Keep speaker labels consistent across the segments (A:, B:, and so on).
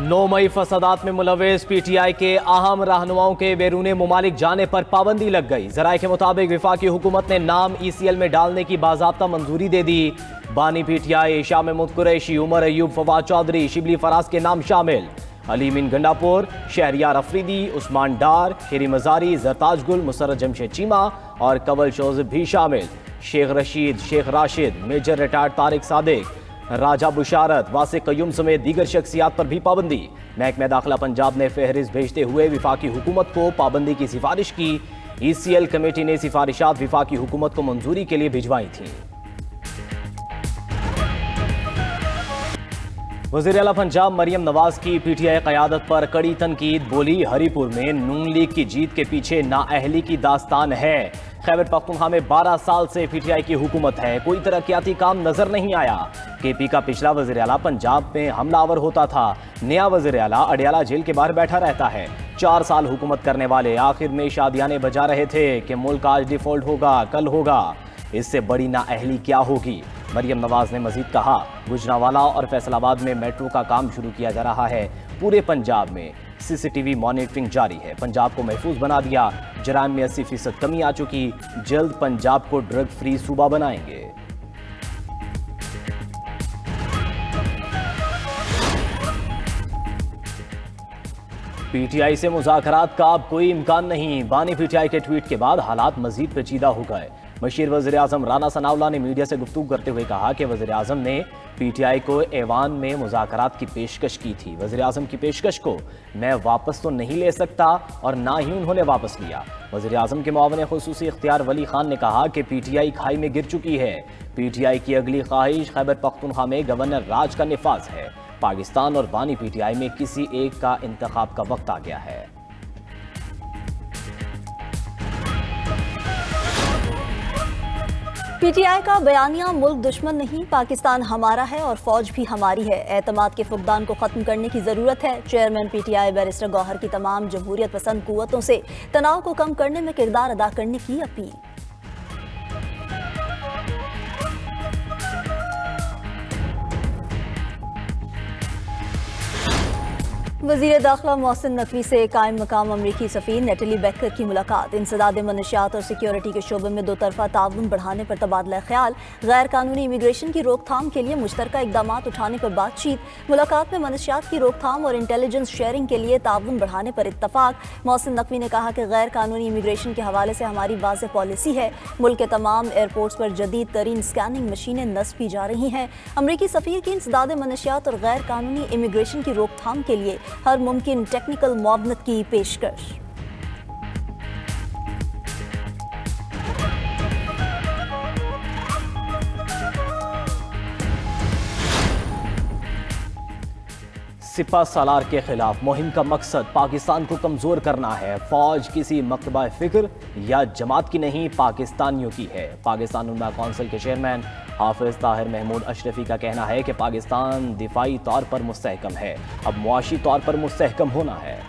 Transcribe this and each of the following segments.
A: 9 मई फसादात में मुलव्विस पीटीआई के अहम रहनुमाओं के बैरून मुमालिक जाने पर पाबंदी लग गई। ज़राए के मुताबिक वफाकी हुकूमत ने नाम ECL में डालने की बाज़ाब्ता मंजूरी दे दी। बानी पीटीआई शाह महमूद कुरैशी, उमर अयूब, फवाद चौधरी, शिबली फराज के नाम शामिल। अली मीन गंडापुर, शहरियार अफरीदी, उस्मान डार, शेरी मजारी, जरताज गुल, मुसर्रत जमशेद चीमा और कवल जोसेफ भी शामिल। शेख रशीद, शेख राशिद, मेजर रिटायर्ड तारिक सादिक, राजा बुशारत, वासे कयूम समेत दीगर शख्सियात पर भी पाबंदी। महकमा दाखिला पंजाब ने फहरिस्त भेजते हुए वफाकी हुकूमत को पाबंदी की सिफारिश की। ECL कमेटी ने सिफारिशात वफाकी हुकूमत को मंजूरी के लिए भिजवाई थी। वज़ीर आला पंजाब मरियम नवाज की PTI क़यादत पर कड़ी तनकीद। बोली, हरीपुर में नून लीग की जीत के पीछे नाअहली की दास्तान है। खैबर पख्तूनख्वा में 12 साल से PTI की हुकूमत है, कोई तरक्याती काम नजर नहीं आया। KP का पिछला वज़ीर आला पंजाब में हमलावर होता था, नया वज़ीर आला अडयाला जेल के बाहर बैठा रहता है। 4 साल हुकूमत करने वाले आखिर में शादियाने बजा रहे थे कि मुल्क आज डिफॉल्ट होगा, कल होगा। इससे बड़ी नाअहली क्या होगी। मरियम नवाज ने मजीद कहा, गुजरांवाला और फैसलाबाद में मेट्रो का काम शुरू किया जा रहा है। पूरे पंजाब में CCTV मॉनिटरिंग जारी है। पंजाब को महफूज बना दिया। जराइम में 80% कमी आ चुकी। जल्द पंजाब को ड्रग फ्री सूबा बनाएंगे। PTI से मुज़ाकरात का अब कोई इम्कान नहीं। बानी PTI के ट्वीट के बाद हालात मजीद पेचीदा हो गए। मशीर वज़ीर आज़म राना सनाउल्लाह ने मीडिया से गुफ्तगू करते हुए कहा कि वज़ीर आज़म ने PTI को ऐवान में मुज़ाकरात की पेशकश की थी। वज़ीर आज़म की पेशकश को मैं वापस तो नहीं ले सकता और ना ही उन्होंने वापस लिया। वज़ीर आज़म के मुआविन ख़ुसूसी इख्तियार वली खान ने कहा कि PTI खाई में गिर चुकी है। PTI की अगली ख्वाहिश खैबर पख्तूनख्वा में गवर्नर राज का निफाज है। पाकिस्तान और बानी PTI में किसी एक का इंतखाब का वक्त आ गया है।
B: PTI का बयानिया, मुल्क दुश्मन नहीं, पाकिस्तान हमारा है और फौज भी हमारी है। एतमाद के फुकदान को खत्म करने की जरूरत है। चेयरमैन PTI बैरिस्टर गौहर की तमाम जमहूरियत पसंद कुव्वतों से तनाव को कम करने में किरदार अदा करने की अपील। वज़ीर दाखिला मोहसिन नकवी से कायम मकाम अमरीकी सफ़ीर नेटली बेकर की मुलाकात। इंसदाद मनशियात और सिक्योरिटी के शोबे में दो तरफा ताउन बढ़ाने पर तबादला ख्याल। गैर कानूनी इमिग्रेशन की रोकथाम के लिए मुश्तरका इकदाम उठाने पर बातचीत। मुलाकात में मनशियात की रोकथाम और इंटेलिजेंस शेयरिंग के लिए ताउन बढ़ाने पर इत्तफाक। मोहसिन नकवी ने कहा कि गैर कानूनी इमिग्रेशन के हवाले से हमारी वाज़ेह पॉलिसी है। मुल्क के तमाम एयरपोर्ट्स पर जदीद तरीन स्कैनिंग मशीनें नस्ब की जा रही हैं। अमरीकी सफ़ीर की इंसदाद मनशियात और गैर कानूनी इमिग्रेशन की रोकथाम के लिए हर मुमकिन टेक्निकल मुआवनत की पेशकश।
A: सिपा सालार के खिलाफ मुहिम का मकसद पाकिस्तान को कमजोर करना है। फौज किसी मकतबा फिक्र या जमात की नहीं, पाकिस्तानियों की है। पाकिस्तान उलमा कौंसिल के चेयरमैन हाफिज ताहिर महमूद अशरफी का कहना है कि पाकिस्तान दिफाई तौर पर मुस्तहकम है, अब मुआशी तौर पर मुस्तहकम होना है।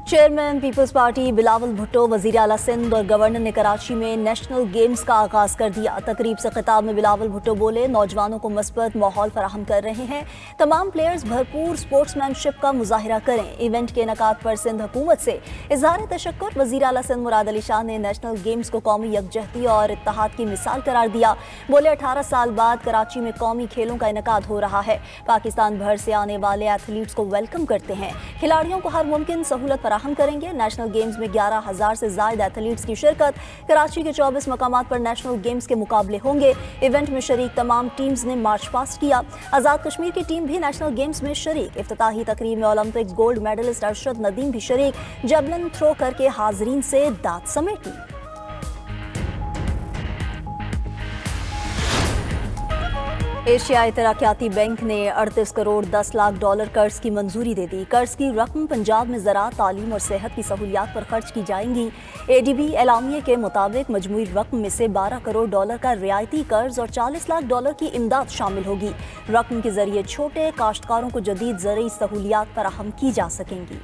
B: Chairman people's party Bilawal Bhutto, वज़ीर आला सिंध और गवर्नर ने कराची में नेशनल गेम्स का आगाज़ कर दिया। तकरीब से खिताब में बिलावल भुट्टो बोले, नौजवानों को मस्बत माहौल फराहम कर रहे हैं। तमाम प्लेयर्स भरपूर स्पोर्ट्समैनशिप का मुजाहिरा करें। इवेंट के इनेकाद पर सिंध हुकूमत से इज़हार तशक्कुर। वज़ीर आला सिंध मुराद अली शाह ने नेशनल गेम्स को कौमी यकजहती और इत्तेहाद की मिसाल करार दिया। बोले, 18 साल बाद कराची में कौमी खेलों का इनेकाद हो रहा है। पाकिस्तान भर से आने वाले एथलीट्स को वेलकम करते हैं। खिलाड़ियों को हर मुमकिन सहूलत फराहम करेंगे। नेशनल गेम्स में 11,000 से ज्यादा एथलीट्स की शिरकत। कराची के 24 मकामात पर नेशनल गेम्स के मुकाबले होंगे। इवेंट में शरीक तमाम टीम्स ने मार्च पास्ट किया। आज़ाद कश्मीर की टीम भी नेशनल गेम्स में शरीक। इफ्तिताही तकरीब में olympics gold medallist Arshad Nadeem भी शरीक। जेवलिन थ्रो करके हाजरीन से दाद समेटी। एशियाई तरक्याती बैंक ने 38 करोड़ 10 लाख डॉलर कर्ज की मंजूरी दे दी। कर्ज की रकम पंजाब में ज़राअत, तालीम और सेहत की सहूलियात पर खर्च की जाएंगी। ADB एलामिये के मुताबिक मजमूई रकम में से 12 करोड़ डॉलर का रियायती कर्ज और 40 लाख डॉलर की इमदाद शामिल होगी। रकम के जरिए छोटे काश्तकारों को जदीद ज़रूरी सहूलियात फराहम की जा सकेंगी।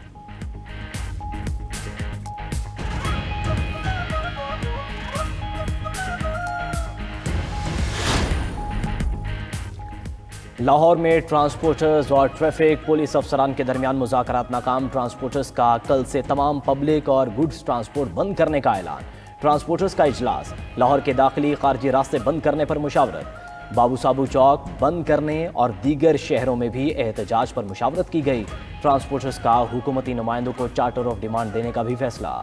A: لاہور میں ٹرانسپورٹرز اور ٹریفک پولیس افسران کے درمیان مذاکرات ناکام، ٹرانسپورٹرز کا کل سے تمام پبلک اور گڈز ٹرانسپورٹ بند کرنے کا اعلان، ٹرانسپورٹرز کا اجلاس، لاہور کے داخلی خارجی راستے بند کرنے پر مشاورت، بابو صابو چوک بند کرنے اور دیگر شہروں میں بھی احتجاج پر مشاورت کی گئی، ٹرانسپورٹرز کا حکومتی نمائندوں کو چارٹر آف ڈیمانڈ دینے کا بھی فیصلہ۔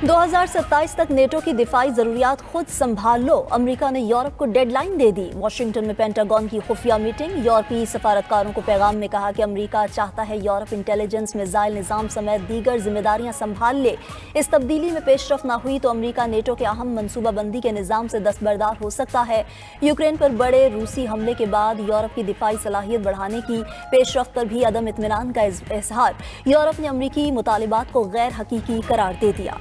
B: 2027 تک نیٹو کی دفاعی ضروریات خود سنبھال لو، امریکہ نے یورپ کو ڈیڈ لائن دے دی، واشنگٹن میں پینٹاگون کی خفیہ میٹنگ، یورپی سفارتکاروں کو پیغام میں کہا کہ امریکہ چاہتا ہے یورپ انٹیلیجنس میزائل نظام سمیت دیگر ذمہ داریاں سنبھال لے، اس تبدیلی میں پیش رفت نہ ہوئی تو امریکہ نیٹو کے اہم منصوبہ بندی کے نظام سے دستبردار ہو سکتا ہے۔ یوکرین پر بڑے روسی حملے کے بعد یورپ کی دفاعی صلاحیت بڑھانے کی پیش رفت پر بھی عدم اطمینان کا اظہار، یورپ نے امریکی مطالبات کو غیر حقیقی قرار دے دیا۔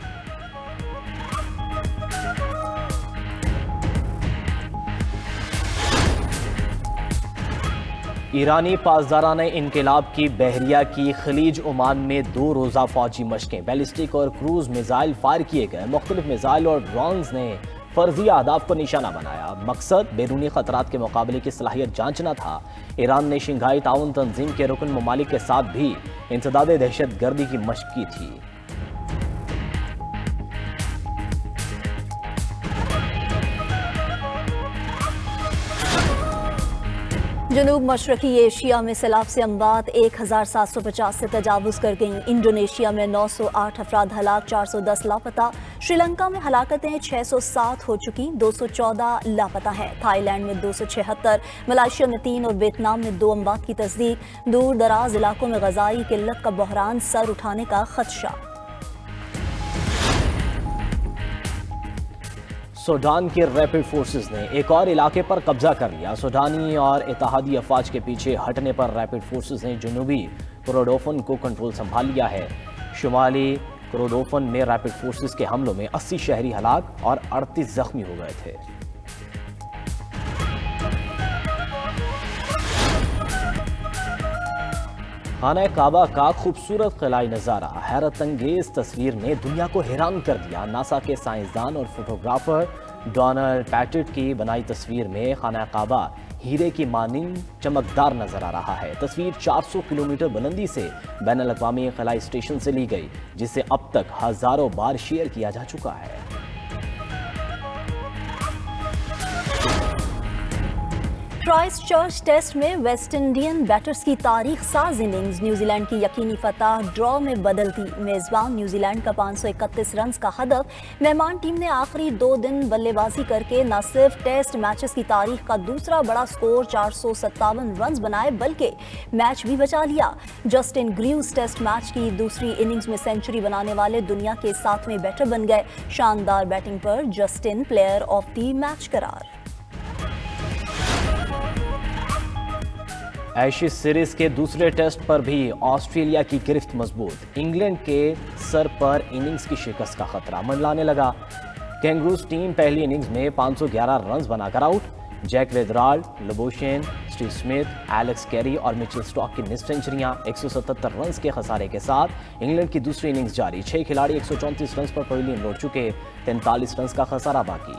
A: ایرانی پاسداران انقلاب کی بحریہ کی خلیج عمان میں 2 روزہ فوجی مشقیں، بیلسٹک اور کروز میزائل فائر کیے گئے، مختلف میزائل اور ڈرونز نے فرضی اہداف کو نشانہ بنایا، مقصد بیرونی خطرات کے مقابلے کی صلاحیت جانچنا تھا۔ ایران نے شنگھائی تعاون تنظیم کے رکن ممالک کے ساتھ بھی انسداد دہشت گردی کی مشق کی تھی۔
B: جنوب مشرقی ایشیا میں سیلاب سے اموات 1750 سے تجاوز کر گئیں، انڈونیشیا میں 908 افراد ہلاک، 410 لاپتہ، شری لنکا میں ہلاکتیں 607 ہو چکیں، 214 لاپتہ ہیں، تھائی لینڈ میں 276، ملائیشیا میں 3 اور ویتنام میں 2 اموات کی تصدیق، دور دراز علاقوں میں غذائی قلت کا بحران سر اٹھانے کا خدشہ۔
A: سوڈان کی ریپڈ فورسز نے ایک اور علاقے پر قبضہ کر لیا، سوڈانی اور اتحادی افواج کے پیچھے ہٹنے پر ریپڈ فورسز نے جنوبی کورڈوفن کو کنٹرول سنبھال لیا ہے۔ شمالی کورڈوفن میں ریپڈ فورسز کے حملوں میں 80 شہری ہلاک اور 38 زخمی ہو گئے تھے۔ خانہ کعبہ کا خوبصورت خلائی نظارہ، حیرت انگیز تصویر نے دنیا کو حیران کر دیا۔ ناسا کے سائنسدان اور فوٹوگرافر ڈونلڈ پیٹٹ کی بنائی تصویر میں خانہ کعبہ ہیرے کی مانند چمکدار نظر آ رہا ہے۔ تصویر 400 کلومیٹر بلندی سے بین الاقوامی خلائی اسٹیشن سے لی گئی، جسے اب تک ہزاروں بار شیئر کیا جا چکا ہے۔
B: کرائسٹ چرچ ٹیسٹ میں ویسٹ انڈین بیٹرز کی تاریخ ساز اننگز، نیوزی لینڈ کی یقینی فتح ڈرا میں بدل دی، میزبان نیوزی لینڈ کا 531 رنز کا ہدف، مہمان ٹیم نے آخری 2 دن بلے بازی کر کے نہ صرف ٹیسٹ میچز کی تاریخ کا دوسرا بڑا سکور 457 رنز بنائے بلکہ میچ بھی بچا لیا۔ جسٹن گریوز ٹیسٹ میچ کی دوسری اننگز میں سینچری بنانے والے دنیا کے 7ویں بیٹر بن گئے، شاندار batting per Justin player of the match قرار۔
A: ایشز سیریز کے دوسرے ٹیسٹ پر بھی آسٹریلیا کی گرفت مضبوط، انگلینڈ کے سر پر اننگز کی شکست کا خطرہ منڈلانے لگا۔ کینگروز ٹیم پہلی اننگز میں 511 رنز بنا کر out, Jake Weatherald, Labuschagne, Steve Smith, Alex Carey اور مچل سٹاک کی نصف سنچریاں، 177 رنز کے خسارے کے ساتھ انگلینڈ کی دوسری اننگز جاری، 6 کھلاڑی 134 رنز پر پویلین لوٹ چکے، 43 رنز کا خسارہ باقی۔